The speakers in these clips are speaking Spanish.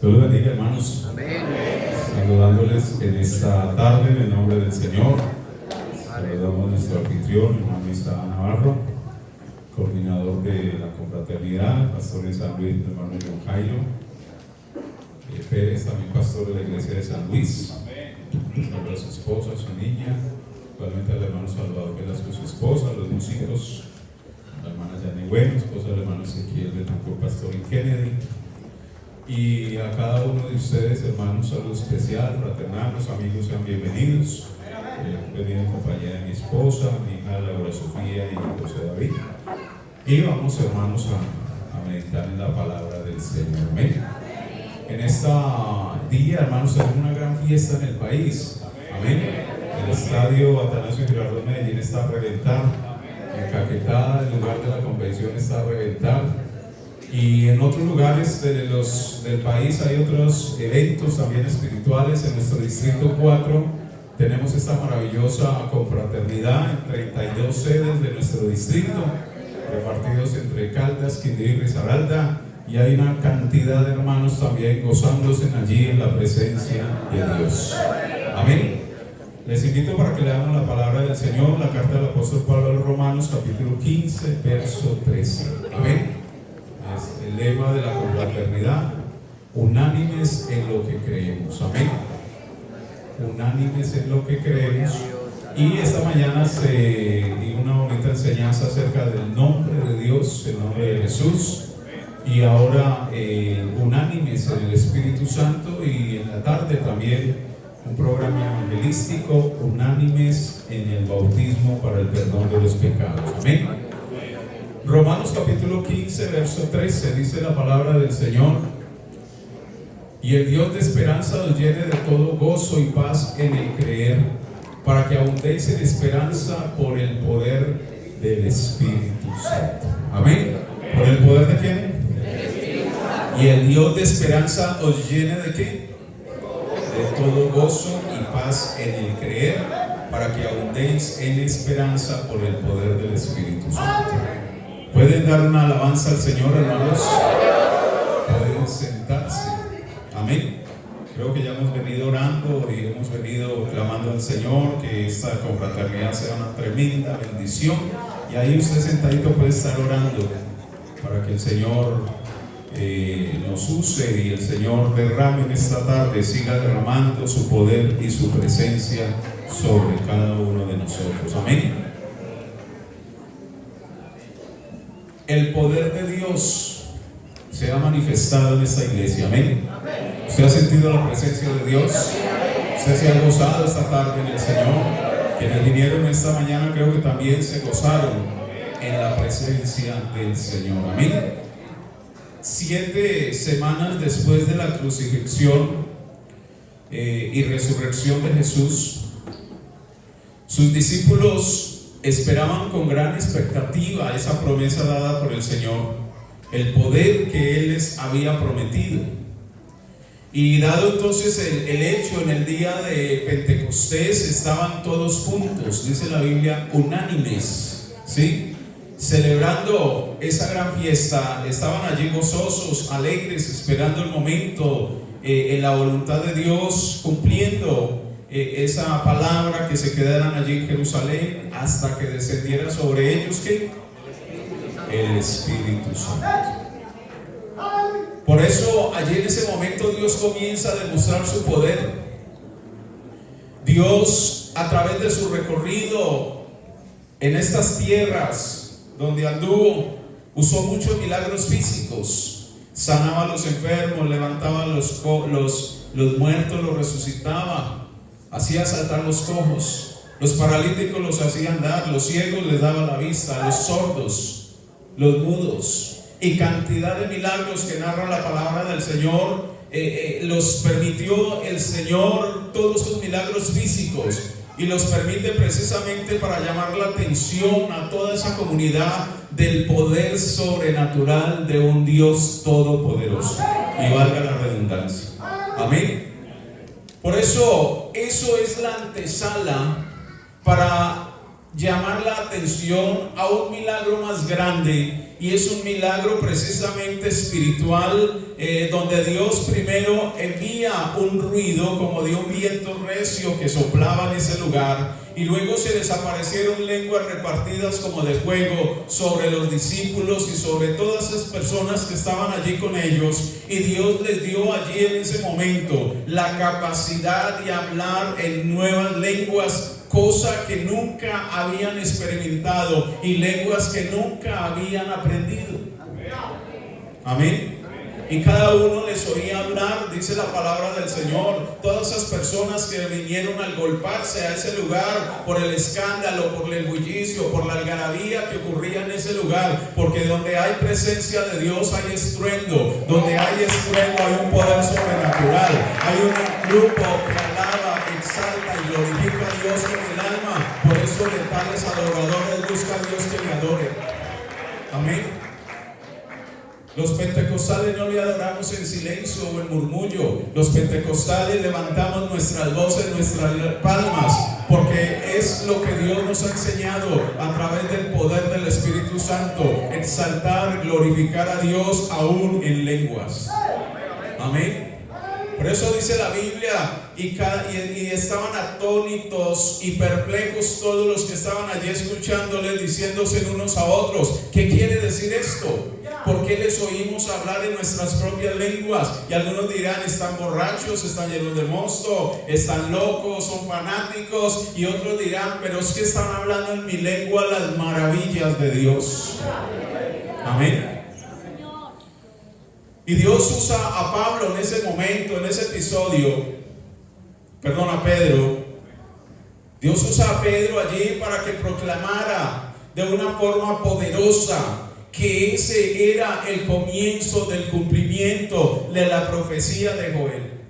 Dios los bendiga, hermanos. Amén. Saludándoles en esta tarde en el nombre del Señor. Saludamos a nuestro anfitrión, hermano Isaac Navarro, coordinador de la confraternidad, pastor de San Luis, hermano John Jairo Pérez, también pastor de la iglesia de San Luis. Saludos a su esposa, a su niña, igualmente al hermano Salvador Velasco, su esposa, a los músicos, a la hermana Yane Bueno, esposa del hermano Ezequiel Betancourt, pastor en Kennedy. Y a cada uno de ustedes, hermanos, saludo especial, fraternal, los amigos sean bienvenidos. Venido en compañía de mi esposa, mi hija Laura Sofía y José David. Y vamos, hermanos, a meditar en la palabra del Señor. Amén. En este día, hermanos, tenemos una gran fiesta en el país. Amén. El estadio Atanasio Girardot Medellín está a reventar. En Caquetá, el lugar de la convención, está a reventar. Y en otros lugares del país hay otros eventos también espirituales. En nuestro distrito 4 tenemos esta maravillosa confraternidad en 32 sedes de nuestro distrito, repartidos entre Caldas, Quindío y Risaralda, y hay una cantidad de hermanos también gozándose allí en la presencia de Dios. Amén. Les invito para que leamos la palabra del Señor, la carta del apóstol Pablo a los Romanos, capítulo 15, verso 13. Amén. Es el lema de la confraternidad: unánimes en lo que creemos. Amén. Unánimes en lo que creemos. Y esta mañana se dio una bonita enseñanza acerca del nombre de Dios, el nombre de Jesús. Y ahora unánimes en el Espíritu Santo, y en la tarde también un programa evangelístico, unánimes en el bautismo para el perdón de los pecados. Amén. Romanos capítulo 15, verso 13, dice la palabra del Señor: y el Dios de esperanza os llene de todo gozo y paz en el creer, para que abundéis en esperanza por el poder del Espíritu Santo. Amén. ¿Por el poder de quién? Y el Dios de esperanza os llene de qué? De todo gozo y paz en el creer, para que abundéis en esperanza por el poder del Espíritu Santo. ¿Pueden dar una alabanza al Señor, hermanos? Pueden sentarse. Amén. Creo que ya hemos venido orando y hemos venido clamando al Señor que esta confraternidad sea una tremenda bendición. Y ahí usted sentadito puede estar orando para que el Señor nos use y el Señor derrame en esta tarde, siga derramando su poder y su presencia sobre cada uno de nosotros. Amén. El poder de Dios se ha manifestado en esta iglesia. Amén. ¿Usted ha sentido la presencia de Dios? ¿Usted se ha gozado esta tarde en el Señor? Quienes vinieron esta mañana creo que también se gozaron en la presencia del Señor. Amén. 7 semanas después de la crucifixión y resurrección de Jesús, sus discípulos esperaban con gran expectativa esa promesa dada por el Señor, el poder que Él les había prometido. Y dado entonces el hecho, en el día de Pentecostés estaban todos juntos, dice la Biblia, unánimes, ¿sí? Celebrando esa gran fiesta, estaban allí gozosos, alegres, esperando el momento, en la voluntad de Dios, cumpliendo esa palabra, que se quedaran allí en Jerusalén hasta que descendiera sobre ellos ¿qué? El Espíritu Santo. Por eso allí en ese momento Dios comienza a demostrar su poder. Dios, a través de su recorrido en estas tierras donde anduvo, usó muchos milagros físicos. Sanaba a los enfermos, levantaba a los muertos, los resucitaba, hacía saltar los cojos, los paralíticos los hacía andar, los ciegos les daba la vista, los sordos, los mudos, y cantidad de milagros que narra la palabra del Señor. Los permitió el Señor, todos esos milagros físicos, y los permite precisamente para llamar la atención a toda esa comunidad del poder sobrenatural de un Dios todopoderoso, y valga la redundancia. Amén. Por eso es la antesala para llamar la atención a un milagro más grande, y es un milagro precisamente espiritual, donde Dios primero envía un ruido como de un viento recio que soplaba en ese lugar, y luego se desaparecieron lenguas repartidas como de fuego sobre los discípulos y sobre todas esas personas que estaban allí con ellos, y Dios les dio allí en ese momento la capacidad de hablar en nuevas lenguas, cosa que nunca habían experimentado y lenguas que nunca habían aprendido. Amén. Y cada uno les oía hablar, dice la palabra del Señor. Todas esas personas que vinieron al golparse a ese lugar por el escándalo, por el bullicio, por la algarabía que ocurría en ese lugar, porque donde hay presencia de Dios hay estruendo, donde hay estruendo hay un poder sobrenatural, hay un grupo que alaba, exalta y glorifica a Dios con el alma. Por eso de tales adoradores busca a Dios que le adore. Amén. Los pentecostales no le adoramos en silencio o en murmullo. Los pentecostales levantamos nuestras voces, nuestras palmas, porque es lo que Dios nos ha enseñado a través del poder del Espíritu Santo: exaltar, glorificar a Dios aún en lenguas. Amén. Por eso dice la Biblia, y estaban atónitos y perplejos todos los que estaban allí escuchándoles, diciéndose unos a otros: ¿qué quiere decir esto? ¿Por qué les oímos hablar en nuestras propias lenguas? Y algunos dirán: están borrachos, están llenos de mosto, están locos, son fanáticos. Y otros dirán: pero es que están hablando en mi lengua las maravillas de Dios. Amén. Y Dios usa a Pablo en ese momento, en ese episodio, a Pedro. Dios usa a Pedro allí para que proclamara de una forma poderosa que ese era el comienzo del cumplimiento de la profecía de Joel.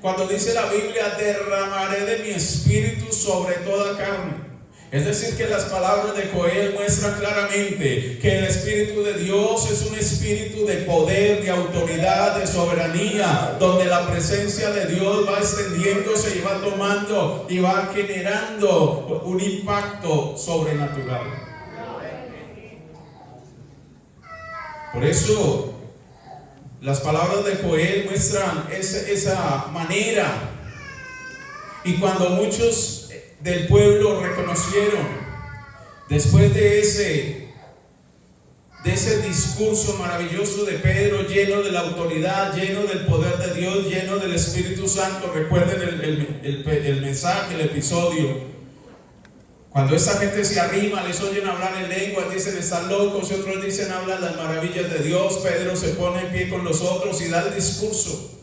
Cuando dice la Biblia: derramaré de mi espíritu sobre toda carne. Es decir, que las palabras de Joel muestran claramente que el Espíritu de Dios es un espíritu de poder, de autoridad, de soberanía, donde la presencia de Dios va extendiéndose y va tomando y va generando un impacto sobrenatural. Por eso las palabras de Joel muestran esa manera. Y cuando muchos del pueblo reconocieron, después de ese discurso maravilloso de Pedro, lleno de la autoridad, lleno del poder de Dios, lleno del Espíritu Santo, recuerden el mensaje, el episodio. Cuando esa gente se arrima, les oyen hablar en lenguas, dicen: están locos, y otros dicen: hablan las maravillas de Dios. Pedro se pone en pie con los otros y da el discurso.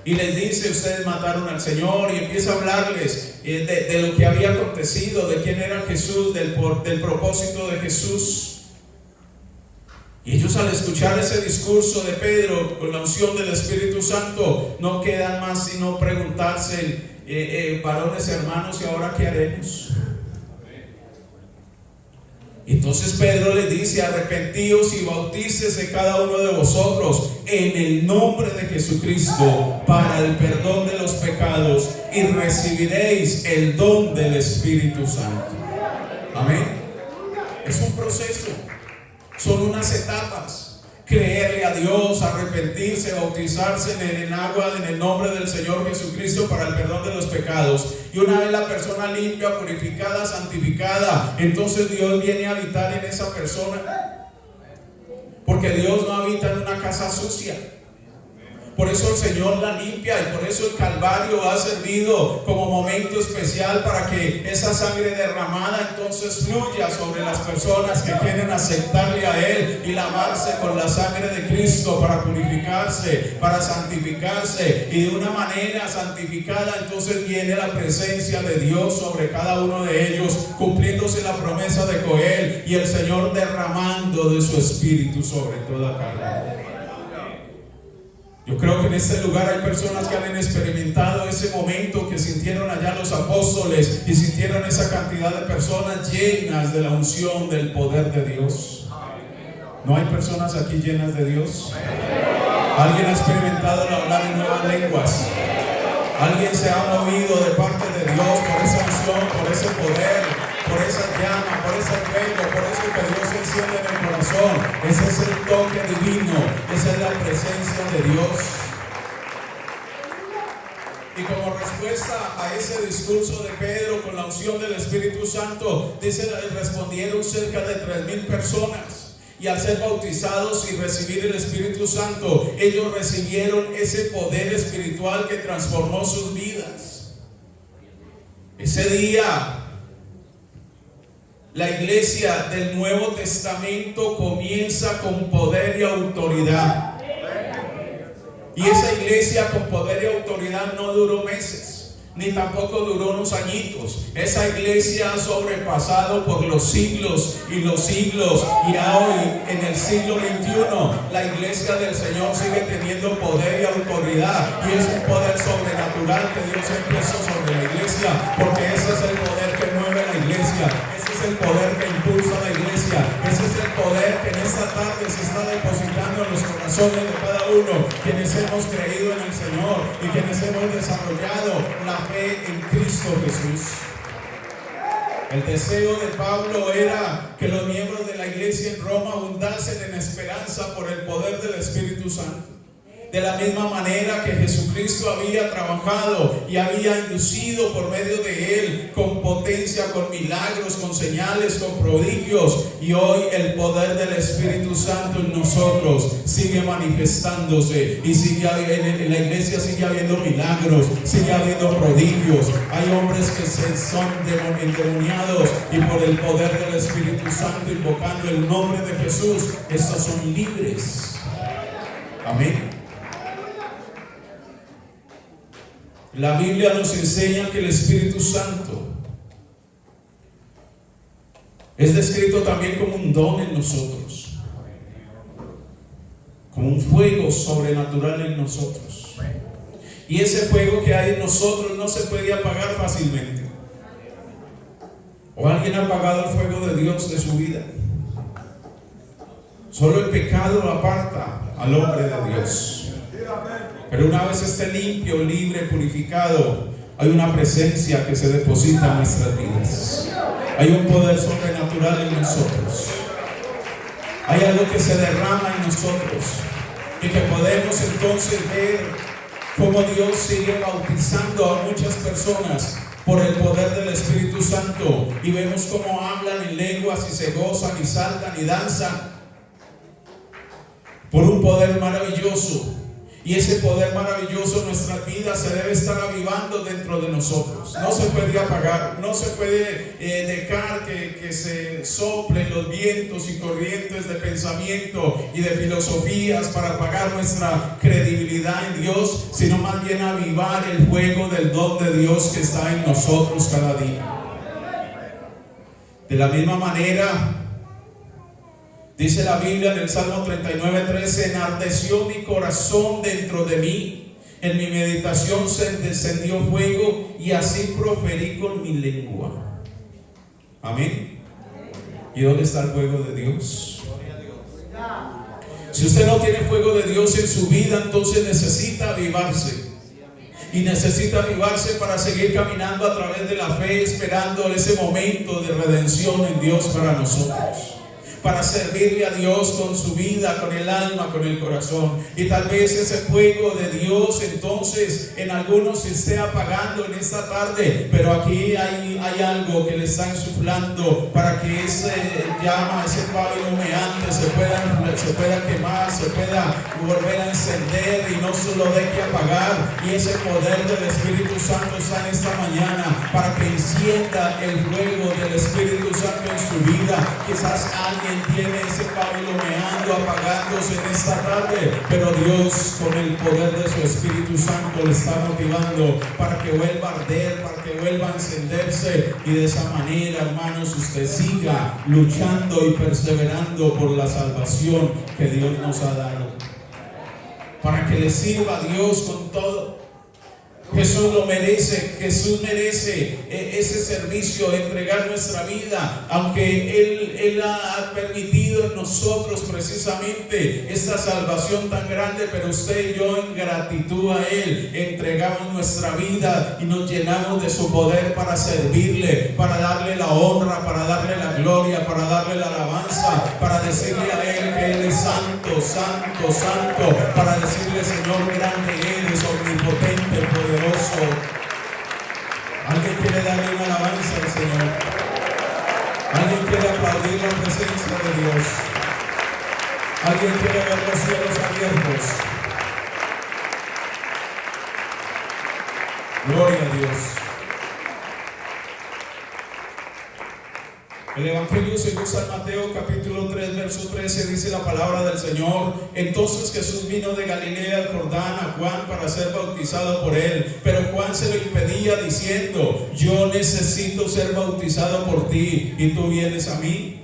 Y les dice: ustedes mataron al Señor, y empieza a hablarles de lo que había acontecido, de quién era Jesús, del propósito de Jesús. Y ellos, al escuchar ese discurso de Pedro con la unción del Espíritu Santo, no quedan más sino preguntarse: varones, hermanos, ¿y ahora qué haremos? Entonces Pedro les dice: arrepentíos y bautícese cada uno de vosotros en el nombre de Jesucristo para el perdón de los pecados, y recibiréis el don del Espíritu Santo. Amén. Es un proceso, son unas etapas. Creerle a Dios, arrepentirse, bautizarse en agua en el nombre del Señor Jesucristo para el perdón de los pecados. Y una vez la persona limpia, purificada, santificada, entonces Dios viene a habitar en esa persona. Porque Dios no habita en una casa sucia. Por eso el Señor la limpia, y por eso el Calvario ha servido como momento especial para que esa sangre derramada entonces fluya sobre las personas que quieren aceptarle a Él y lavarse con la sangre de Cristo para purificarse, para santificarse, y de una manera santificada entonces viene la presencia de Dios sobre cada uno de ellos, cumpliéndose la promesa de Joel, y el Señor derramando de su Espíritu sobre toda carne. Yo creo que en este lugar hay personas que han experimentado ese momento que sintieron allá los apóstoles, y sintieron esa cantidad de personas llenas de la unción del poder de Dios. ¿No hay personas aquí llenas de Dios? ¿Alguien ha experimentado el hablar en nuevas lenguas? ¿Alguien se ha movido de parte de Dios por esa unción, por ese poder, por por esa llama, por ese fuego, por eso que Dios enciende en el corazón. Ese es el toque divino, esa es la presencia de Dios. Y como respuesta a ese discurso de Pedro con la unción del Espíritu Santo, dice, respondieron cerca de 3,000 personas. Y al ser bautizados y recibir el Espíritu Santo, ellos recibieron ese poder espiritual que transformó sus vidas. Ese día, la iglesia del Nuevo Testamento comienza con poder y autoridad. Y esa iglesia con poder y autoridad no duró meses, ni tampoco duró unos añitos. Esa iglesia ha sobrepasado por los siglos y los siglos. Y hoy, en el siglo XXI, la iglesia del Señor sigue teniendo poder y autoridad. Y es un poder sobrenatural que Dios empezó sobre la iglesia, porque ese es el poder que mueve la iglesia. Ese es el poder que impulsa la iglesia. Ese es el poder que en esta tarde se está depositando en los corazones de cada uno, quienes hemos creído en el Señor y quienes hemos desarrollado la fe en Cristo Jesús. El deseo de Pablo era que los miembros de la iglesia en Roma abundasen en esperanza por el poder del Espíritu Santo. De la misma manera que Jesucristo había trabajado y había inducido por medio de él, con potencia, con milagros, con señales, con prodigios, y hoy el poder del Espíritu Santo en nosotros sigue manifestándose y sigue, en la iglesia sigue habiendo milagros, sigue habiendo prodigios. Hay hombres que son endemoniados y por el poder del Espíritu Santo, invocando el nombre de Jesús, estos son libres. Amén. La Biblia nos enseña que el Espíritu Santo es descrito también como un don en nosotros, como un fuego sobrenatural en nosotros. Y ese fuego que hay en nosotros no se puede apagar fácilmente. ¿O alguien ha apagado el fuego de Dios de su vida? Solo el pecado lo aparta al hombre de Dios. Pero una vez esté limpio, libre, purificado, hay una presencia que se deposita en nuestras vidas. Hay un poder sobrenatural en nosotros. Hay algo que se derrama en nosotros y que podemos entonces ver cómo Dios sigue bautizando a muchas personas por el poder del Espíritu Santo, y vemos cómo hablan en lenguas y se gozan y saltan y danzan por un poder maravilloso. Y ese poder maravilloso en nuestras vidas se debe estar avivando dentro de nosotros. No se puede apagar, no se puede dejar que se soplen los vientos y corrientes de pensamiento y de filosofías para apagar nuestra credibilidad en Dios, sino más bien avivar el fuego del don de Dios que está en nosotros cada día. De la misma manera, dice la Biblia en el Salmo 39:13, enardeció mi corazón dentro de mí, en mi meditación se encendió fuego y así proferí con mi lengua. Amén. ¿Y dónde está el fuego de Dios? Si usted no tiene fuego de Dios en su vida, entonces necesita avivarse. Y necesita avivarse para seguir caminando a través de la fe, esperando ese momento de redención en Dios para nosotros, para servirle a Dios con su vida, con el alma, con el corazón. Y tal vez ese fuego de Dios entonces en algunos se esté apagando en esta tarde, pero aquí hay algo que le está insuflando para que ese llama, ese pabilo humeante se pueda quemar, se pueda volver a encender y no se lo deje apagar. Y ese poder del Espíritu Santo está en esta mañana para que encienda el fuego del Espíritu Santo en su vida. Quizás alguien tiene ese pabilo humeando, apagándose en esta tarde, pero Dios con el poder de su Espíritu Santo le está motivando para que vuelva a arder, para que vuelva a encenderse, y de esa manera, hermanos, usted siga luchando y perseverando por la salvación que Dios nos ha dado, para que le sirva a Dios con todo. Jesús lo merece. Jesús merece ese servicio, entregar nuestra vida, aunque Él ha permitido en nosotros precisamente esta salvación tan grande. Pero usted y yo, en gratitud a Él, entregamos nuestra vida y nos llenamos de su poder para servirle, para darle la honra, para darle la gloria, para darle la alabanza, para decirle a Él que Él es santo, santo, santo, para decirle: Señor, grande eres, omnipotente, poderoso. ¿Alguien quiere darle una alabanza al Señor? ¿Alguien quiere aplaudir la presencia de Dios? ¿Alguien quiere ver los cielos abiertos? Gloria a Dios. El Evangelio según San Mateo capítulo 3 verso 13 dice la palabra del Señor: entonces Jesús vino de Galilea al Jordán a Juan para ser bautizado por él, pero Juan se lo impedía diciendo: yo necesito ser bautizado por ti, ¿y tú vienes a mí?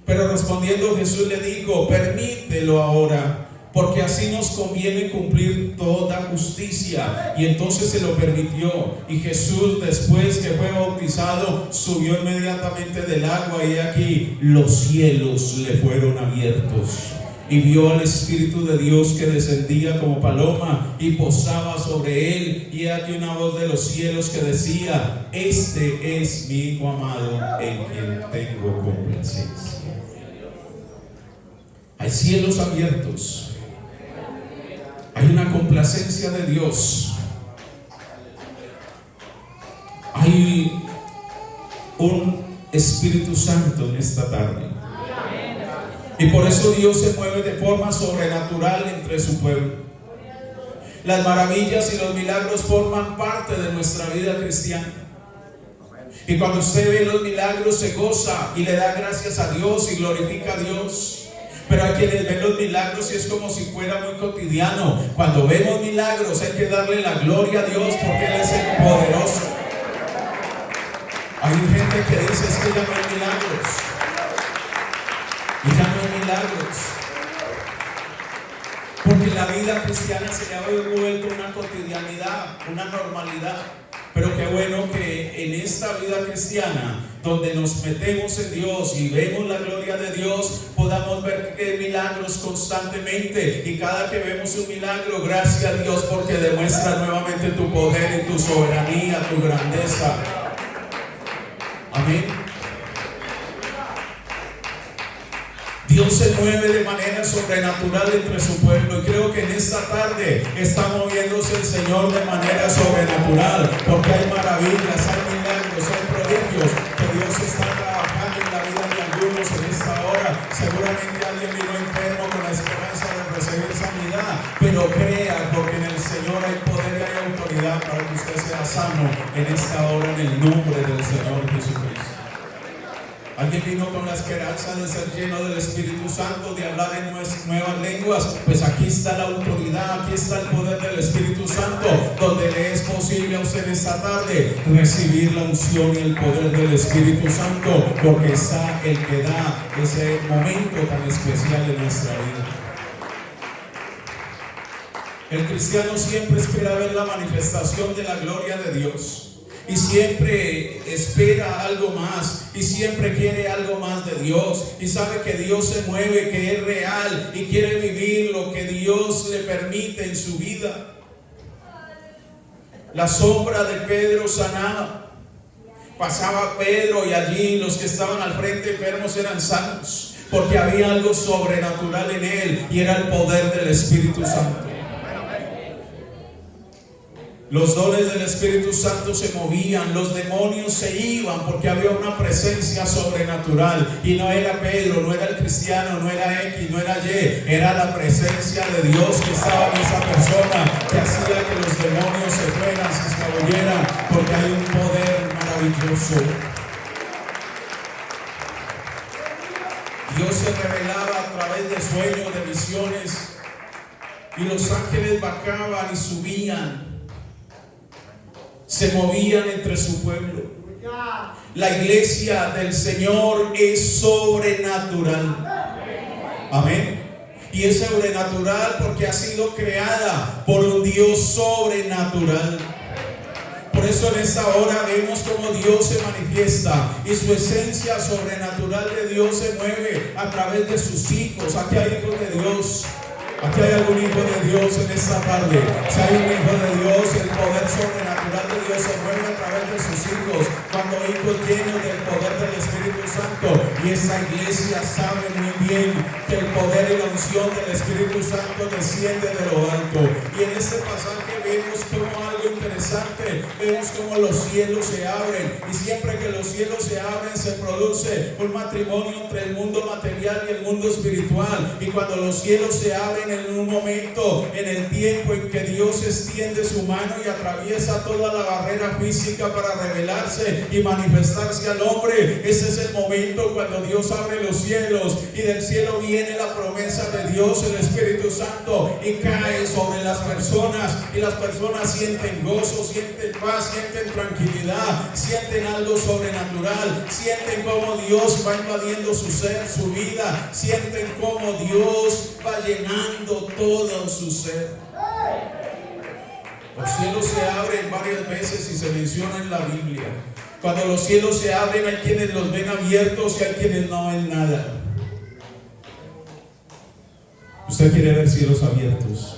Pero respondiendo Jesús le dijo: permítelo ahora, porque así nos conviene cumplir toda justicia. Y entonces se lo permitió. Y Jesús, después que fue bautizado, subió inmediatamente del agua, y aquí los cielos le fueron abiertos. Y vio al Espíritu de Dios que descendía como paloma y posaba sobre él. Y aquí una voz de los cielos que decía: este es mi Hijo amado, en quien tengo complacencia. Hay cielos abiertos. Hay una complacencia de Dios. Hay un Espíritu Santo en esta tarde. Y por eso Dios se mueve de forma sobrenatural entre su pueblo. Las maravillas y los milagros forman parte de nuestra vida cristiana. Y cuando usted ve los milagros, se goza y le da gracias a Dios y glorifica a Dios. Pero hay quienes ven los milagros y es como si fuera muy cotidiano. Cuando vemos milagros hay que darle la gloria a Dios, porque Él es el poderoso. Hay gente que dice: es que ya no hay milagros. Y ya no hay milagros, porque la vida cristiana se le ha vuelto una cotidianidad, una normalidad. Pero qué bueno que en esta vida cristiana, donde nos metemos en Dios y vemos la gloria de Dios, podamos ver milagros constantemente. Y cada que vemos un milagro, gracias a Dios, porque demuestra nuevamente tu poder y tu soberanía, tu grandeza. Amén. Dios se mueve de manera sobrenatural entre su pueblo, y creo que en esta tarde está moviéndose el Señor de manera sobrenatural, porque hay maravillas, hay milagros, hay prodigios que Dios está trabajando en la vida de algunos en esta hora. Seguramente alguien vino enfermo con la esperanza de recibir sanidad, pero crea, porque en el Señor hay poder y hay autoridad para que usted sea sano en esta hora, en el nombre del Señor Jesucristo. Alguien vino con la esperanza de ser lleno del Espíritu Santo, de hablar en nuevas lenguas. Pues aquí está la autoridad, aquí está el poder del Espíritu Santo, donde le es posible a usted esta tarde recibir la unción y el poder del Espíritu Santo, porque está el que da ese momento tan especial en nuestra vida. El cristiano siempre espera ver la manifestación de la gloria de Dios. Y siempre espera algo más, y siempre quiere algo más de Dios, y sabe que Dios se mueve, que es real, y quiere vivir lo que Dios le permite en su vida. La sombra de Pedro sanaba. Pasaba Pedro y allí los que estaban al frente enfermos eran sanos, porque había algo sobrenatural en él, y era el poder del Espíritu Santo. Los dones del Espíritu Santo se movían, los demonios se iban, porque había una presencia sobrenatural. Y no era Pedro, no era el cristiano, no era X, no era Y, era la presencia de Dios que estaba en esa persona, que hacía que los demonios se fueran, se escabulleran, porque hay un poder maravilloso. Dios se revelaba a través de sueños, de visiones, y los ángeles bajaban y subían, se movían entre su pueblo. La iglesia del Señor es sobrenatural. Amén. Y es sobrenatural porque ha sido creada por un Dios sobrenatural. Por eso en esta hora vemos cómo Dios se manifiesta y su esencia sobrenatural de Dios se mueve a través de sus hijos. Aquí hay hijos de Dios. Aquí hay algún hijo de Dios en esta tarde. Si hay un hijo de Dios, el poder sobrenatural de Dios se mueve a través de sus hijos. Cuando hijos llenos del poder del Espíritu Santo. Y esta iglesia sabe muy bien que el poder y la unción del Espíritu Santo desciende de lo alto. Y en este pasaje vemos como algo interesante. Vemos como los cielos se abren. Y siempre que los cielos se abren, se produce un matrimonio entre el mundo material y el mundo espiritual. Y cuando los cielos se abren, en un momento, en el tiempo en que Dios extiende su mano y atraviesa toda la barrera física para revelarse y manifestarse al hombre, ese es el momento cuando Dios abre los cielos y del cielo viene la promesa de Dios, el Espíritu Santo, y cae sobre las personas, y las personas sienten gozo, sienten paz, sienten tranquilidad, sienten algo sobrenatural, sienten cómo Dios va invadiendo su ser, su vida, sienten cómo Dios va llenando todo su ser. Los cielos se abren varias veces y se menciona en la Biblia. Cuando los cielos se abren, hay quienes los ven abiertos y hay quienes no ven nada. ¿Usted quiere ver cielos abiertos?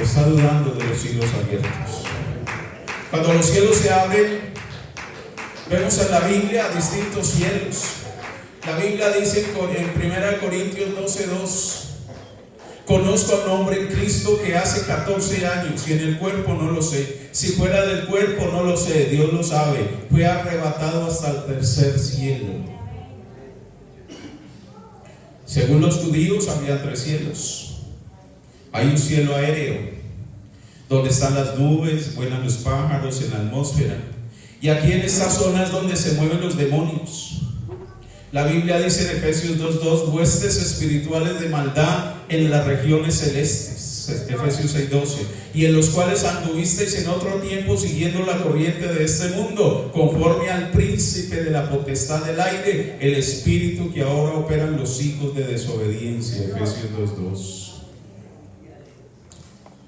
Está dudando de los cielos abiertos. Cuando los cielos se abren, vemos en la Biblia distintos cielos. La Biblia dice en 1 Corintios 12:2: conozco a un hombre en Cristo que hace 14 años y en el cuerpo no lo sé. Si fuera del cuerpo no lo sé, Dios lo sabe. Fue arrebatado hasta el tercer cielo. Según los judíos había 3 cielos. Hay un cielo aéreo, donde están las nubes, vuelan los pájaros en la atmósfera. Y aquí en esta zona es donde se mueven los demonios. La Biblia dice en Efesios 2:2: huestes espirituales de maldad en las regiones celestes. Efesios 6:12: y en los cuales anduvisteis en otro tiempo siguiendo la corriente de este mundo, conforme al príncipe de la potestad del aire, el espíritu que ahora opera en los hijos de desobediencia. Efesios 2:2.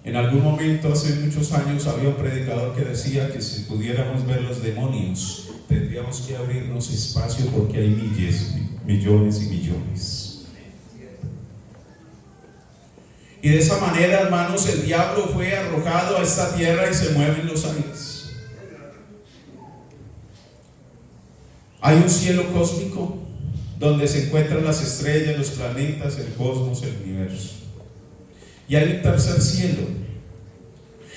En algún momento, hace muchos años, había un predicador que decía que si pudiéramos ver los demonios, tendríamos que abrirnos espacio porque hay millones y millones. Y de esa manera, hermanos, el diablo fue arrojado a esta tierra y se mueve en los aires. Hay un cielo cósmico donde se encuentran las estrellas, los planetas, el cosmos, el universo. Y hay un tercer cielo.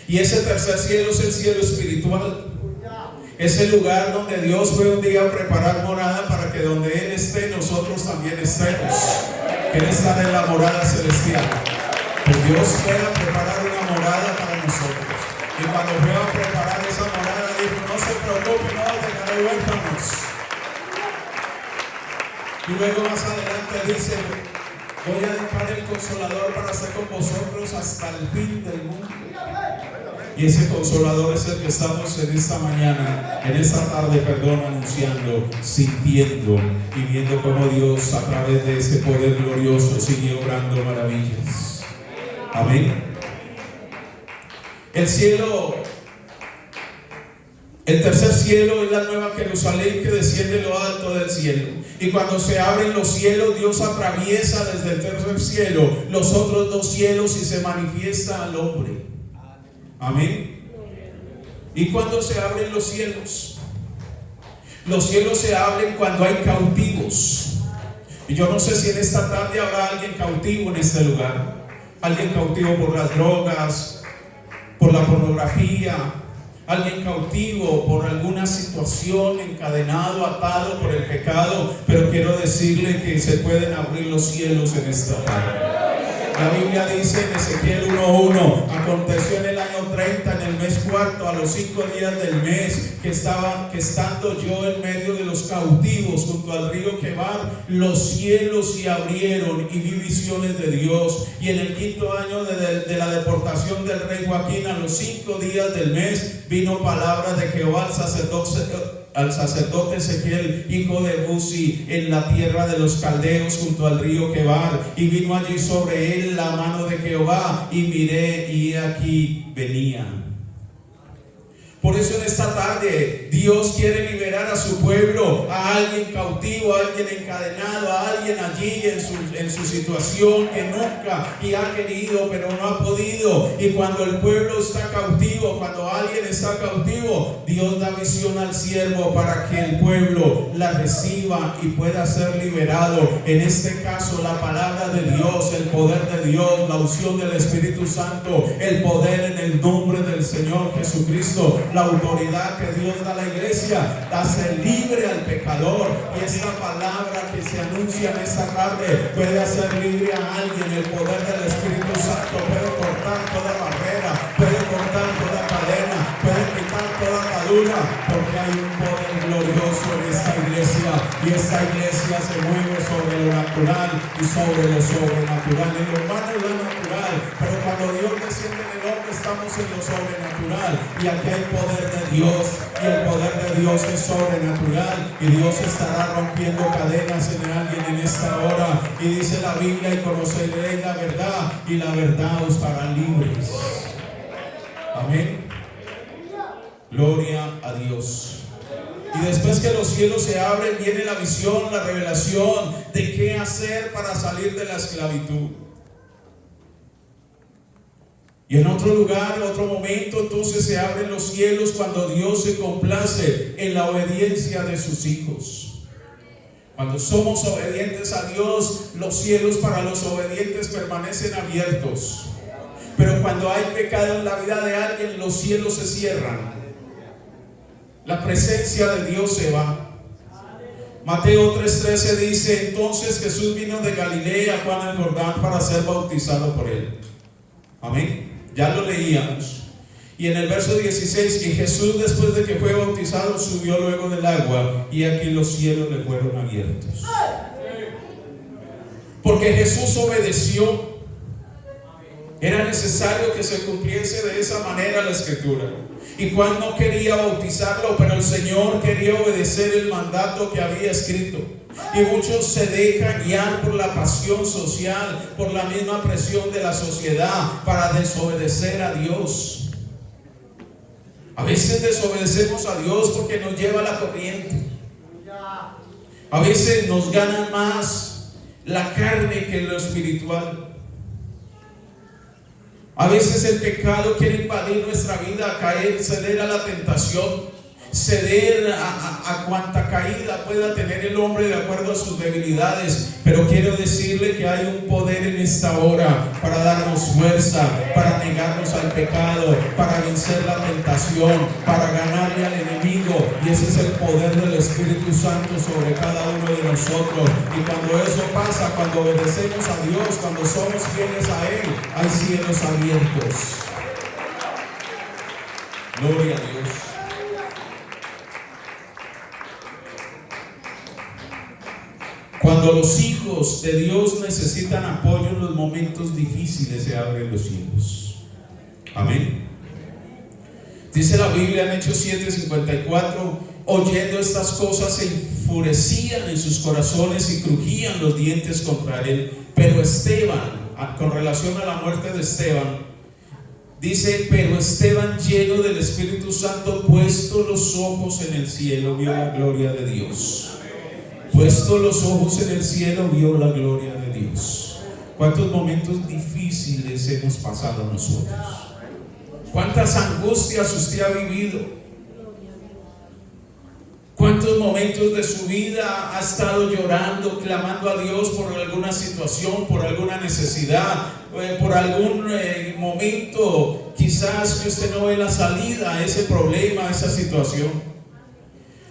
Y ese tercer cielo es el cielo espiritual. Es el lugar donde Dios fue un día a preparar morada para que donde Él esté, nosotros también estemos. Quiere estar en la morada celestial. Pues Dios fue a preparar una morada para nosotros. Y cuando fue a preparar esa morada, dijo: no se preocupen, no los dejaré huérfanos. Y luego más adelante dice: voy a dejar el Consolador para estar con vosotros hasta el fin del mundo. Y ese Consolador es el que estamos en esta mañana, en esta tarde, anunciando, sintiendo y viendo cómo Dios a través de ese poder glorioso sigue obrando maravillas. Amén. El cielo, el tercer cielo es la nueva Jerusalén que desciende lo alto del cielo. Y cuando se abren los cielos, Dios atraviesa desde el tercer cielo los otros 2 cielos y se manifiesta al hombre. Amén. ¿Y cuando se abren los cielos? Los cielos se abren cuando hay cautivos. Y yo no sé si en esta tarde habrá alguien cautivo en este lugar. Alguien cautivo por las drogas, por la pornografía, alguien cautivo por alguna situación, encadenado, atado por el pecado. Pero quiero decirle que se pueden abrir los cielos en esta tarde. La Biblia dice en Ezequiel 1:1: aconteció en el año 30, en el mes cuarto, a los 5 días del mes, que estando yo en medio de los cautivos junto al río Quebar, los cielos se abrieron y vi visiones de Dios. Y en el 5.º año de la deportación del rey Joaquín, a los 5 días del mes, vino palabra de Jehová al sacerdote Ezequiel, hijo de Buzi, en la tierra de los caldeos junto al río Quebar, y vino allí sobre él la mano de Jehová, y miré, y aquí venía. Por eso en esta tarde Dios quiere liberar a su pueblo, a alguien cautivo, a alguien encadenado, a alguien allí en su situación que nunca y ha querido pero no ha podido. Y cuando el pueblo está cautivo, cuando alguien está cautivo, Dios da visión al siervo para que el pueblo la reciba y pueda ser liberado. En este caso la palabra de Dios, el poder de Dios, la unción del Espíritu Santo, el poder en el nombre del Señor Jesucristo, la autoridad que Dios da a la iglesia, hace libre al pecador. Y esta palabra que se anuncia en esta tarde puede hacer libre a alguien. El poder del Espíritu Santo puede cortar toda barrera, puede cortar toda cadena, puede quitar toda atadura, porque hay un poder glorioso en esta iglesia, y esta iglesia se mueve sobre lo natural y sobre lo sobrenatural. En lo humano es lo natural, pero cuando Dios desciende en el hombre estamos en lo sobrenatural, y aquí hay poder de Dios, y el poder de Dios es sobrenatural, y Dios estará rompiendo cadenas en alguien en esta hora. Y dice la Biblia: y conoceréis la verdad, y la verdad os hará libres. Amén. Gloria a Dios. Y después que los cielos se abren, viene la visión, la revelación de qué hacer para salir de la esclavitud. Y en otro lugar, en otro momento, entonces se abren los cielos cuando Dios se complace en la obediencia de sus hijos. Cuando somos obedientes a Dios, los cielos para los obedientes permanecen abiertos. Pero cuando hay pecado en la vida de alguien, los cielos se cierran. La presencia de Dios se va. Mateo 3:13 dice: entonces Jesús vino de Galilea a Juan el Jordán para ser bautizado por él. Amén. Ya lo leíamos. Y en el verso 16: y Jesús, después de que fue bautizado, subió luego del agua, y aquí los cielos le fueron abiertos. Porque Jesús obedeció. Era necesario que se cumpliese de esa manera la escritura. Y Juan no quería bautizarlo, pero el Señor quería obedecer el mandato que había escrito. Y muchos se dejan guiar por la pasión social, por la misma presión de la sociedad, para desobedecer a Dios. A veces desobedecemos a Dios porque nos lleva la corriente. A veces nos gana más la carne que lo espiritual. A veces el pecado quiere invadir nuestra vida, caer, ceder a la tentación, ceder a cuanta caída pueda tener el hombre de acuerdo a sus debilidades. Pero quiero decirle que hay un poder en esta hora para darnos fuerza, para negarnos al pecado, para vencer la tentación, para ganarle al enemigo. Y ese es el poder del Espíritu Santo sobre cada uno de nosotros. Y cuando eso pasa, cuando obedecemos a Dios, cuando somos fieles a Él, hay cielos abiertos. Gloria a Dios. Cuando los hijos de Dios necesitan apoyo en los momentos difíciles, se abren los cielos. Amén. Dice la Biblia en Hechos 7:54: oyendo estas cosas se enfurecían en sus corazones y crujían los dientes contra él. Pero Esteban, con relación a la muerte de Esteban, dice: pero Esteban, lleno del Espíritu Santo, puesto los ojos en el cielo, vio la gloria de Dios. Puesto los ojos en el cielo, vio la gloria de Dios. ¿Cuántos momentos difíciles hemos pasado nosotros? ¿Cuántas angustias usted ha vivido? ¿Cuántos momentos de su vida ha estado llorando, clamando a Dios por alguna situación, por alguna necesidad, por algún momento quizás que usted no ve la salida a ese problema, a esa situación?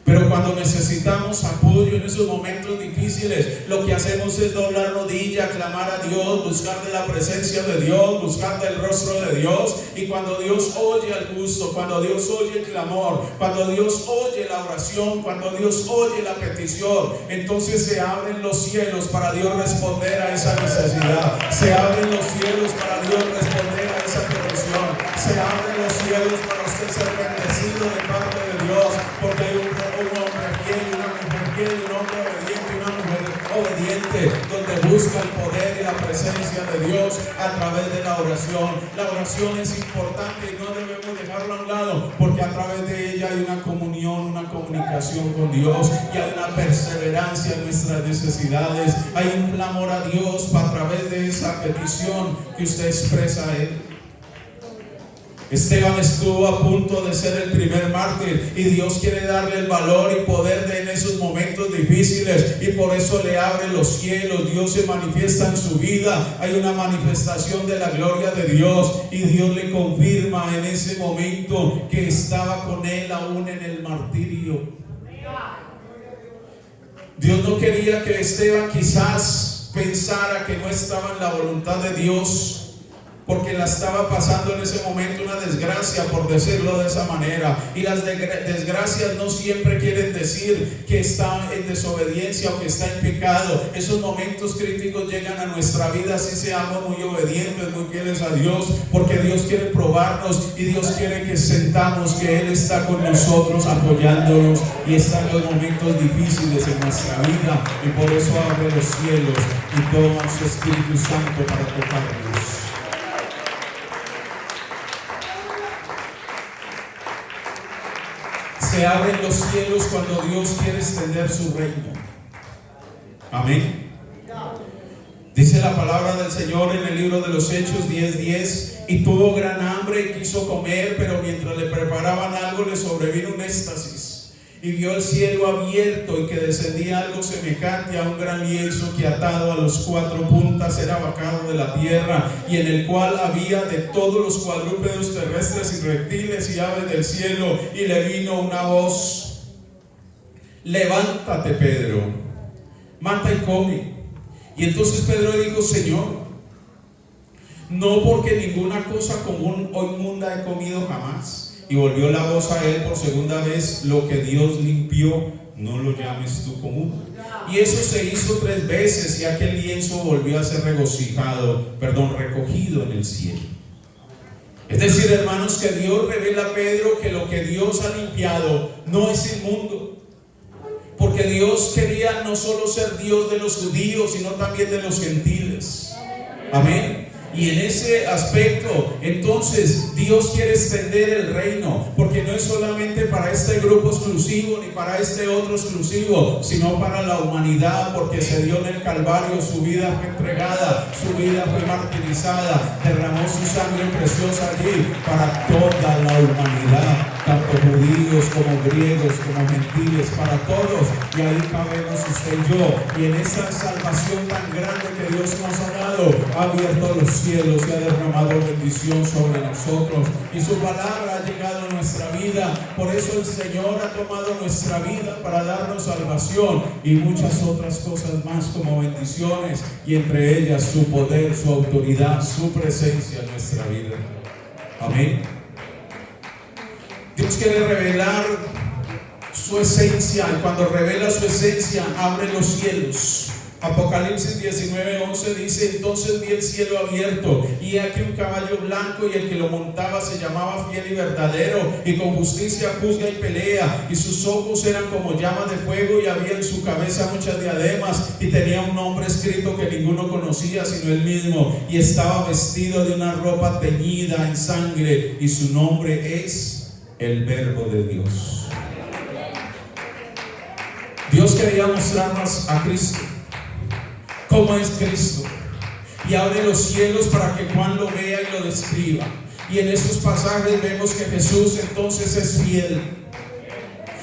Pero cuando necesitamos apoyo en esos momentos difíciles, lo que hacemos es doblar rodilla, clamar a Dios, buscar de la presencia de Dios, buscar del rostro de Dios. Y cuando Dios oye al justo, cuando Dios oye el clamor, cuando Dios oye la oración, cuando Dios oye la petición, entonces se abren los cielos para Dios responder a esa necesidad. Se abren los cielos para Dios responder a esa petición. Se abren los cielos para usted ser bendecido de parte de Dios, porque hay un hombre fiel, una mujer fiel, un hombre obediente, una mujer obediente, donde busca el poder y la presencia de Dios a través de la oración. La oración es importante y no debemos dejarla a un lado, porque a través de ella hay una comunión, una comunicación con Dios, y hay una perseverancia en nuestras necesidades. Hay un clamor a Dios a través de esa petición que usted expresa a Él. Esteban estuvo a punto de ser el primer mártir, y Dios quiere darle el valor y poder en esos momentos difíciles, y por eso le abre los cielos. Dios se manifiesta en su vida, hay una manifestación de la gloria de Dios, y Dios le confirma en ese momento que estaba con él aún en el martirio. Dios no quería que Esteban quizás pensara que no estaba en la voluntad de Dios, porque la estaba pasando en ese momento una desgracia, por decirlo de esa manera. Y las desgracias no siempre quieren decir que está en desobediencia o que está en pecado. Esos momentos críticos llegan a nuestra vida, así seamos muy obedientes, muy fieles a Dios, porque Dios quiere probarnos y Dios quiere que sentamos que Él está con nosotros, apoyándonos, y está en los momentos difíciles en nuestra vida, y por eso abre los cielos y toma su Espíritu Santo para tocarnos. Se abren los cielos cuando Dios quiere extender su reino. Amén. Dice la palabra del Señor en el libro de los Hechos 10:10: y tuvo gran hambre y quiso comer, pero mientras le preparaban algo le sobrevino un éxtasis, y vio el cielo abierto y que descendía algo semejante a un gran lienzo que, atado a los 4 puntas, era bajado de la tierra, y en el cual había de todos los cuadrúpedos terrestres y reptiles y aves del cielo. Y le vino una voz: levántate, Pedro, mata y come. Y entonces Pedro dijo: Señor, no, porque ninguna cosa común o inmunda he comido jamás. Y volvió la voz a él por segunda vez: lo que Dios limpió, no lo llames tú común. Y eso se hizo 3 veces, y aquel lienzo volvió a ser recogido en el cielo. Es decir, hermanos, que Dios revela a Pedro que lo que Dios ha limpiado no es inmundo, porque Dios quería no solo ser Dios de los judíos, sino también de los gentiles. Amén. Y en ese aspecto, entonces, Dios quiere extender el reino, porque no es solamente para este grupo exclusivo, ni para este otro exclusivo, sino para la humanidad, porque se dio en el Calvario, su vida fue entregada, su vida fue martirizada, derramó su sangre preciosa allí para toda la humanidad, tanto judíos como griegos, como gentiles, para todos. Y ahí cabemos usted y yo. Y en esa salvación tan grande que Dios nos ha dado, ha abierto los cielos y ha derramado bendición sobre nosotros, y su palabra ha llegado a nuestra vida. Por eso el Señor ha tomado nuestra vida para darnos salvación y muchas otras cosas más como bendiciones, y entre ellas su poder, su autoridad, su presencia en nuestra vida. Amén. Dios quiere revelar su esencia, y cuando revela su esencia abre los cielos. Apocalipsis 19:11 dice: entonces vi el cielo abierto, y aquí un caballo blanco, y el que lo montaba se llamaba Fiel y Verdadero, y con justicia juzga y pelea, y sus ojos eran como llamas de fuego, y había en su cabeza muchas diademas, y tenía un nombre escrito que ninguno conocía sino él mismo, y estaba vestido de una ropa teñida en sangre, y su nombre es el Verbo de Dios. Dios quería mostrarnos a Cristo, cómo es Cristo, y abre los cielos para que Juan lo vea y lo describa. Y en esos pasajes vemos que Jesús entonces es fiel.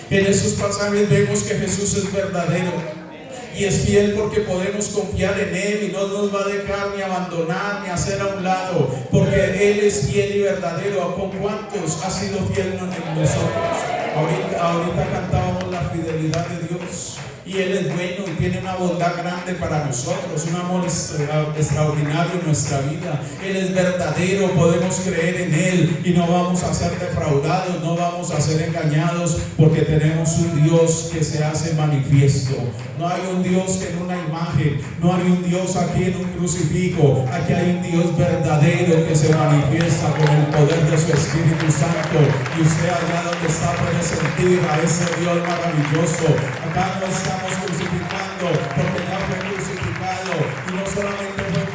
En esos pasajes vemos que Jesús es verdadero, y es fiel porque podemos confiar en Él, y no nos va a dejar ni abandonar ni hacer a un lado, porque Él es fiel y verdadero. ¿Con cuántos ha sido fiel en nosotros? Ahorita cantábamos la fidelidad de Dios, y Él es bueno y tiene una bondad grande para nosotros, un amor extraordinario en nuestra vida. Él es verdadero, podemos creer en Él y no vamos a ser defraudados, no vamos a ser engañados, porque tenemos un Dios que se hace manifiesto. No hay un Dios en una imagen, no hay un Dios aquí en un crucifijo. Aquí hay un Dios verdadero que se manifiesta con el poder de su Espíritu Santo, y usted allá donde está puede sentir a ese Dios maravilloso. Acá no estamos crucificando porque ya fue crucificado, y no solamente fue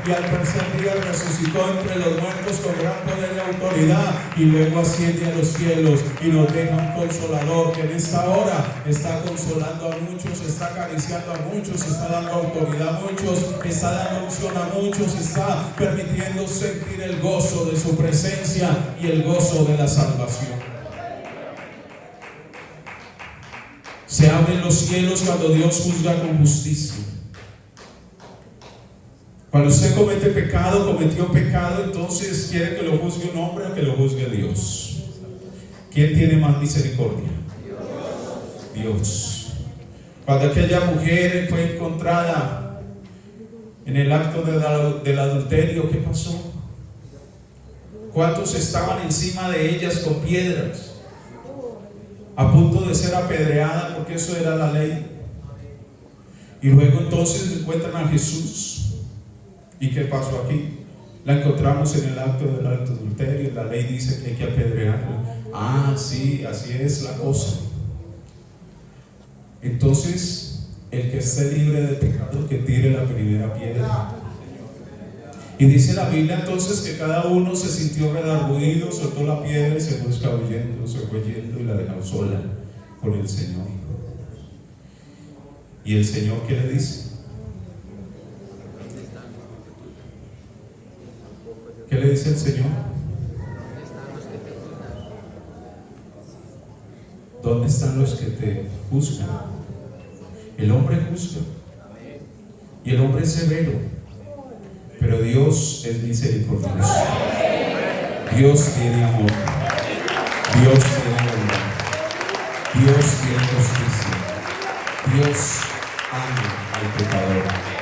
y al tercer día resucitó entre los muertos con gran poder y autoridad, y luego asciende a los cielos y nos deja un consolador que en esta hora está consolando a muchos, está acariciando a muchos, está dando autoridad a muchos, está dando unción a muchos, está permitiendo sentir el gozo de su presencia y el gozo de la salvación. Se abren los cielos cuando Dios juzga con justicia. Cuando usted comete pecado, cometió pecado, entonces quiere que lo juzgue un hombre o que lo juzgue Dios. ¿Quién tiene más misericordia? Dios. Cuando aquella mujer fue encontrada en el acto del adulterio, ¿qué pasó? ¿Cuántos estaban encima de ellas con piedras, a punto de ser apedreada, porque eso era la ley? Y luego entonces encuentran a Jesús. ¿Y qué pasó aquí? La encontramos en el acto del adulterio. La ley dice que hay que apedrearla. Ah, sí, así es la cosa. Entonces, el que esté libre de pecado, que tire la primera piedra. Y dice la Biblia entonces que cada uno se sintió redarguido, soltó la piedra y se fue escabullendo, se fue yendo y la dejó sola con el Señor. ¿Y el Señor qué le dice? ¿Qué le dice el Señor? ¿Dónde están los que te juzgan? El hombre juzga y el hombre es severo, pero Dios es misericordioso. Dios tiene amor, Dios tiene bondad, Dios tiene justicia, Dios ama al pecador.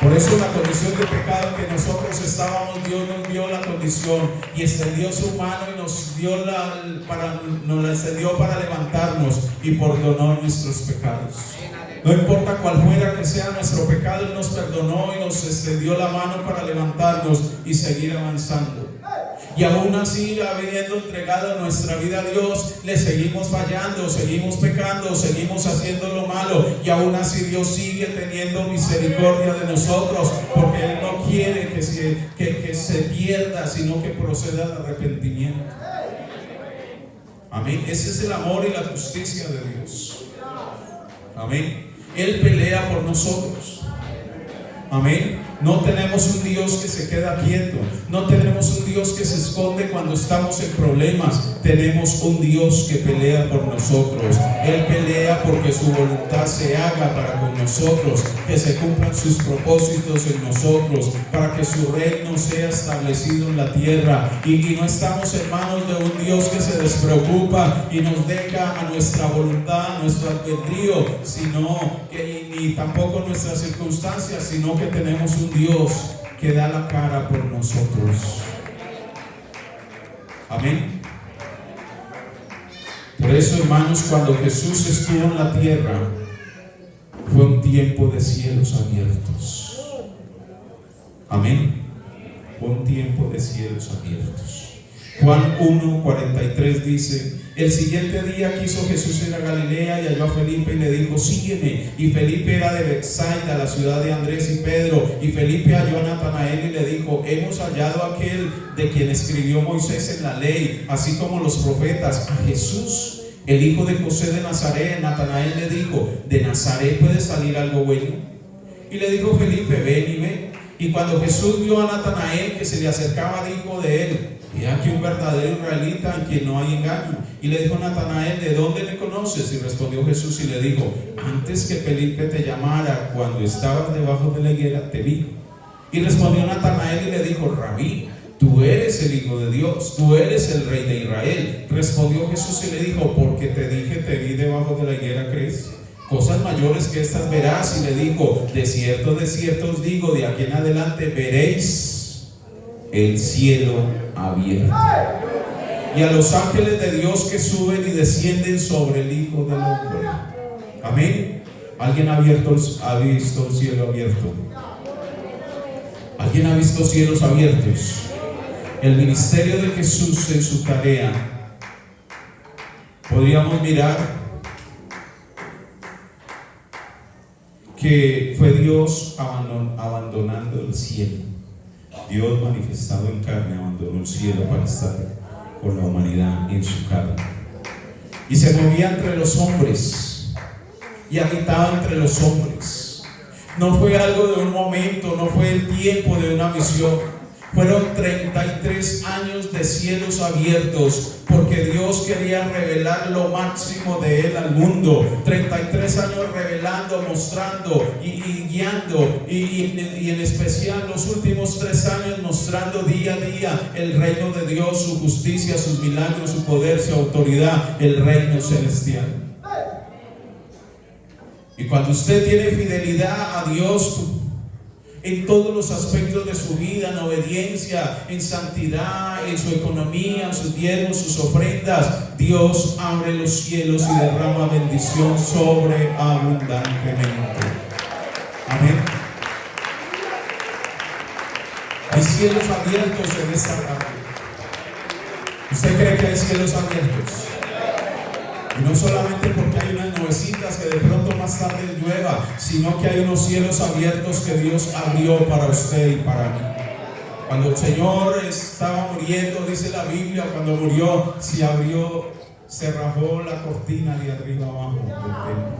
Por eso la condición de pecado que nosotros estábamos, Dios nos dio la condición y extendió su mano y nos la extendió para levantarnos y perdonó nuestros pecados. No importa cuál fuera que sea nuestro pecado, Él nos perdonó y nos extendió la mano para levantarnos y seguir avanzando. Y aún así, habiendo entregado nuestra vida a Dios, le seguimos fallando, seguimos pecando, seguimos haciendo lo malo, y aún así Dios sigue teniendo misericordia de nosotros, porque Él no quiere que se pierda, sino que proceda al arrepentimiento. Amén. Ese es el amor y la justicia de Dios. Amén. Él pelea por nosotros. Amén. No tenemos un Dios que se queda quieto. No tenemos un Dios que se esconde cuando estamos en problemas. Tenemos un Dios que pelea por nosotros. Él pelea porque su voluntad se haga para con nosotros, que se cumplan sus propósitos en nosotros, para que su reino sea establecido en la tierra. Y no estamos en manos de un Dios que se despreocupa y nos deja a nuestra voluntad, a nuestro albedrío, sino que ni tampoco nuestras circunstancias, sino que tenemos un Dios que da la cara por nosotros. Amén. Por eso, hermanos, cuando Jesús estuvo en la tierra, fue un tiempo de cielos abiertos. Amén. Fue un tiempo de cielos abiertos. Juan 1:43 dice: el siguiente día quiso Jesús ir a Galilea y halló a Felipe y le dijo: sígueme. Y Felipe era de Betsaida, la ciudad de Andrés y Pedro. Y Felipe halló a Natanael y le dijo: hemos hallado a aquel de quien escribió Moisés en la ley, así como los profetas, a Jesús, el hijo de José de Nazaret. Natanael le dijo: ¿de Nazaret puede salir algo bueno? Y le dijo Felipe: ven y ve. Y cuando Jesús vio a Natanael que se le acercaba, dijo de él: he aquí un verdadero israelita en quien no hay engaño. Y le dijo Natanael: ¿de dónde le conoces? Y respondió Jesús y le dijo: antes que Felipe te llamara, cuando estabas debajo de la higuera, te vi. Y respondió Natanael y le dijo: Rabí, tú eres el Hijo de Dios, tú eres el Rey de Israel. Respondió Jesús y le dijo: porque te dije, te vi debajo de la higuera, ¿crees? Cosas mayores que estas verás. Y le dijo: de cierto os digo, de aquí en adelante veréis el cielo abierto y a los ángeles de Dios que suben y descienden sobre el Hijo del Hombre. Amén. ¿Alguien ha visto el cielo abierto? ¿Alguien ha visto cielos abiertos? El ministerio de Jesús en su tarea, podríamos mirar que fue Dios abandonando el cielo. Dios manifestado en carne abandonó el cielo para estar con la humanidad en su carne. Y se movía entre los hombres y habitaba entre los hombres. No fue algo de un momento, no fue el tiempo de una misión. Fueron 33 años de cielos abiertos, porque Dios quería revelar lo máximo de Él al mundo. 33 años revelando, mostrando y guiando, y en especial los últimos 3 años mostrando día a día el reino de Dios, su justicia, sus milagros, su poder, su autoridad, el reino celestial. Y cuando usted tiene fidelidad a Dios en todos los aspectos de su vida, en obediencia, en santidad, en su economía, en sus diezmos, sus ofrendas, Dios abre los cielos y derrama bendición sobreabundantemente. Amén. Hay cielos abiertos en esta tarde. ¿Usted cree que hay cielos abiertos? Y no solamente porque hay unas nubecitas que de pronto más tarde llueva, sino que hay unos cielos abiertos que Dios abrió para usted y para mí. Cuando el Señor estaba muriendo, dice la Biblia, cuando murió, se abrió, se rajó la cortina de arriba abajo del templo.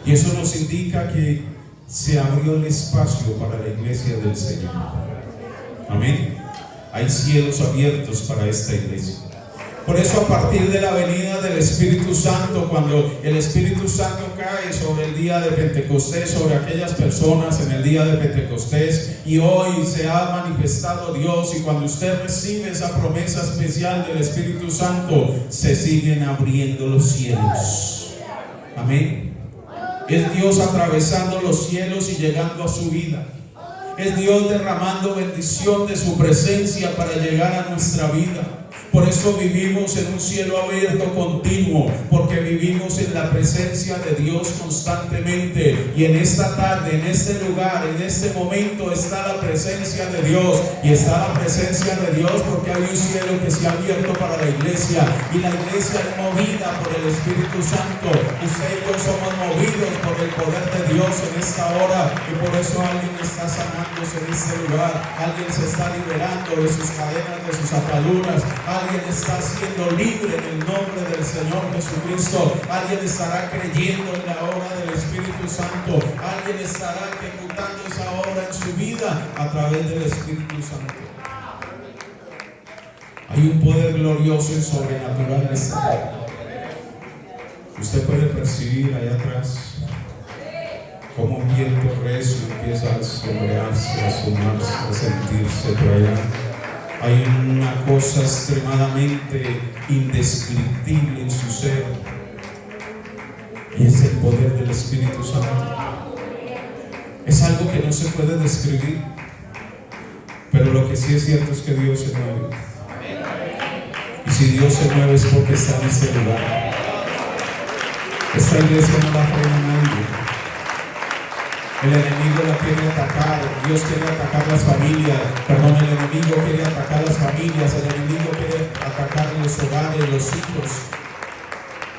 Y eso nos indica que se abrió el espacio para la iglesia del Señor. Amén. Hay cielos abiertos para esta iglesia. Por eso, a partir de la venida del Espíritu Santo, cuando el Espíritu Santo cae sobre el día de Pentecostés, sobre aquellas personas en el día de Pentecostés, y hoy se ha manifestado Dios, y cuando usted recibe esa promesa especial del Espíritu Santo, se siguen abriendo los cielos. Amén. Es Dios atravesando los cielos y llegando a su vida. Es Dios derramando bendición de su presencia para llegar a nuestra vida. Por eso vivimos en un cielo abierto continuo, porque vivimos en la presencia de Dios constantemente. Y en esta tarde, en este lugar, en este momento está la presencia de Dios. Y está la presencia de Dios porque hay un cielo que se ha abierto para la iglesia. Y la iglesia es movida por el Espíritu Santo. Usted y yo somos movidos por el poder de Dios en esta hora. Y por eso alguien está sanándose en este lugar. Alguien se está liberando de sus cadenas, de sus ataduras. Alguien está siendo libre en el nombre del Señor Jesucristo. Alguien estará creyendo en la obra del Espíritu Santo. Alguien estará ejecutando esa obra en su vida a través del Espíritu Santo. Hay un poder glorioso y sobrenatural en esta tierra. Usted puede percibir allá atrás como un viento recio empieza a sombrearse, a asomarse, a sentirse por allá. Hay una cosa extremadamente indescriptible en su ser, y es el poder del Espíritu Santo. Es algo que no se puede describir, pero lo que sí es cierto es que Dios se mueve. Y si Dios se mueve es porque está en ese lugar. Esta iglesia no la frena a nadie. El enemigo la quiere atacar. Dios quiere atacar las familias. Perdón, el enemigo quiere atacar las familias. El enemigo quiere atacar los hogares, los hijos,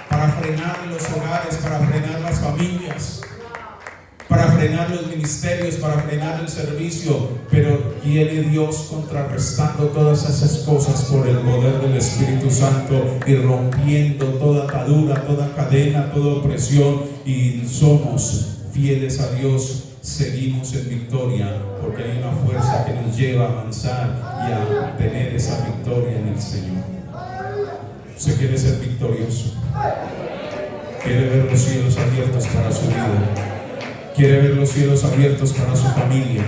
para frenar los hogares, para frenar las familias, para frenar los ministerios, para frenar el servicio. Pero viene Dios contrarrestando todas esas cosas por el poder del Espíritu Santo y rompiendo toda atadura, toda cadena, toda opresión, y somos fieles a Dios, seguimos en victoria, porque hay una fuerza que nos lleva a avanzar y a tener esa victoria en el Señor. ¿Usted quiere ser victorioso? ¿Quiere ver los cielos abiertos para su vida? ¿Quiere ver los cielos abiertos para su familia?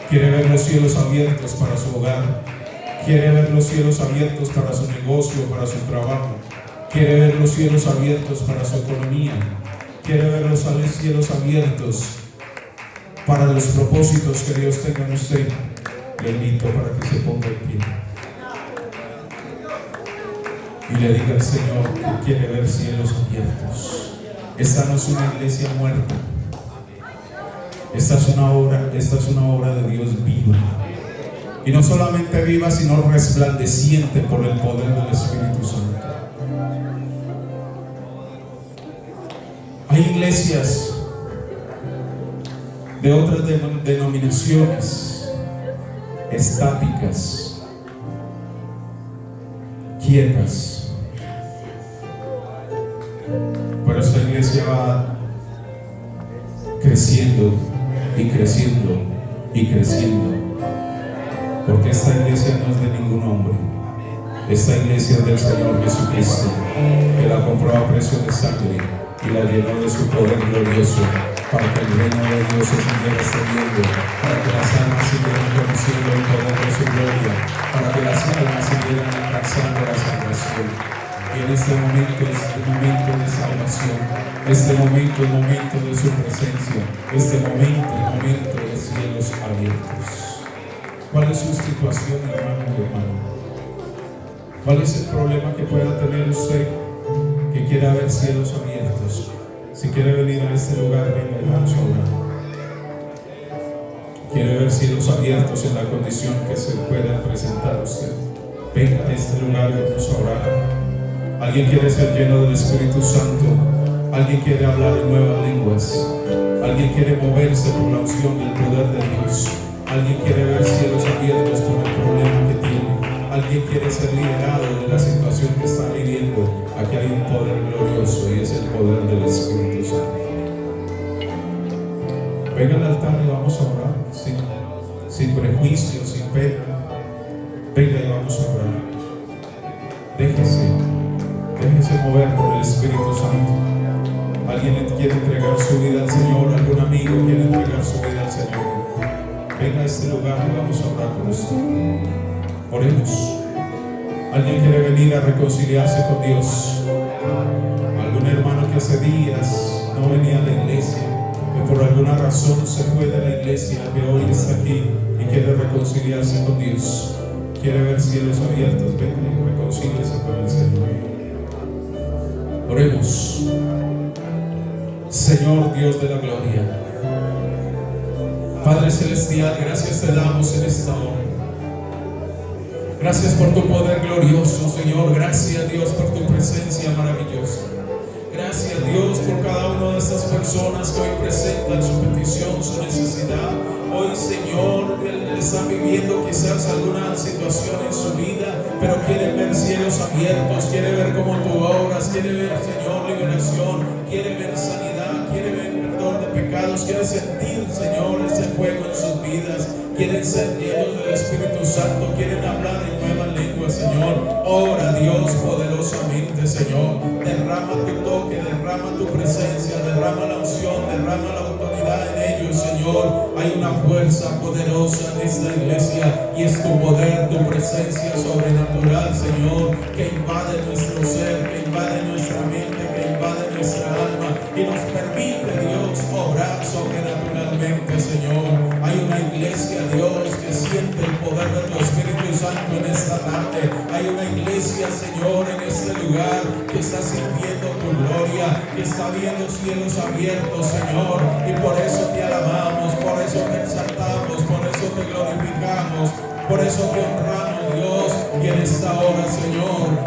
¿Quiere ver los cielos abiertos para su hogar? ¿Quiere ver los cielos abiertos para su negocio, para su trabajo? ¿Quiere ver los cielos abiertos para su economía? ¿Quiere ver los cielos abiertos para los propósitos que Dios tenga en usted? Le invito para que se ponga en pie y le diga al Señor que quiere ver cielos abiertos. Esta no es una iglesia muerta. Esta es una obra de Dios viva. Y no solamente viva, sino resplandeciente por el poder del Espíritu Santo. Hay Hay iglesias de otras denominaciones estáticas, quietas, pero esta iglesia va creciendo y creciendo y creciendo, porque esta iglesia no es de ningún hombre. Esta iglesia es del Señor Jesucristo, que la compró a precio de sangre y la llenó de su poder glorioso, para que el reino de Dios se siguiera extendiendo, para que las almas siguieran conociendo el poder de su gloria, para que las almas siguieran alcanzando la salvación. Y en este momento es el momento de salvación, este momento es el momento de su presencia, este momento es el momento de cielos abiertos. ¿Cuál es su situación, hermano y hermano? ¿Cuál es el problema que pueda tener usted que quiera ver cielos abiertos? Si quiere venir a este lugar, venga y vamos a orar. Quiere ver cielos abiertos en la condición que se pueda presentar a usted. Venga a este lugar y vamos a orar. Alguien quiere ser lleno del Espíritu Santo. Alguien quiere hablar en nuevas lenguas. Alguien quiere moverse por la unción del poder de Dios. Alguien quiere ver cielos abiertos por el problema que tiene. Alguien quiere ser liberado de la situación que está viviendo. Aquí hay un poder glorioso y es el poder del Espíritu Santo. Venga al altar y vamos a orar sin prejuicio, sin pena. Venga y vamos a orar. Déjese mover por el Espíritu Santo. Alguien quiere entregar su vida al Señor. Algún amigo quiere entregar su vida al Señor. Venga a este lugar y vamos a orar por usted. Oremos. Alguien quiere venir a reconciliarse con Dios. Algún hermano que hace días no venía a la iglesia, que por alguna razón se fue de la iglesia, que hoy está aquí y quiere reconciliarse con Dios. Quiere ver cielos abiertos. Venga y reconcíliese con el Señor. Oremos. Señor Dios de la gloria, Padre celestial, gracias te damos en esta hora. Gracias por tu poder glorioso, Señor. Gracias, Dios, por tu presencia maravillosa. Gracias, Dios, por cada una de estas personas que hoy presentan su petición, su necesidad. Hoy, Señor, están viviendo quizás alguna situación en su vida, pero quieren ver cielos abiertos, quieren ver cómo tú obras, quieren ver, Señor, liberación, quieren ver sanidad, quieren ver perdón de pecados, quieren sentir, Señor, ese fuego en sus vidas, quieren ser llenos del Espíritu Santo, quieren hablar en nuevas lenguas, Señor. Ora, Dios, poderosamente, Señor. Derrama tu toque, derrama tu presencia, derrama la unción, derrama la autoridad en ellos, Señor. Hay una fuerza poderosa en esta iglesia y es tu poder, tu presencia sobrenatural, Señor, que invade nuestro ser, que invade nuestra mente, que invade nuestra alma y nos permite, Dios, obrar sobrenaturalmente, Señor. Hay una iglesia, Dios, que siente el poder de tu Espíritu Santo en esta tarde. Hay una iglesia, Señor, en este lugar que está sintiendo tu gloria, que está viendo cielos abiertos, Señor, y por eso te alabamos, por eso te exaltamos, por eso te glorificamos, por eso te honramos, Dios. Y en esta hora, Señor,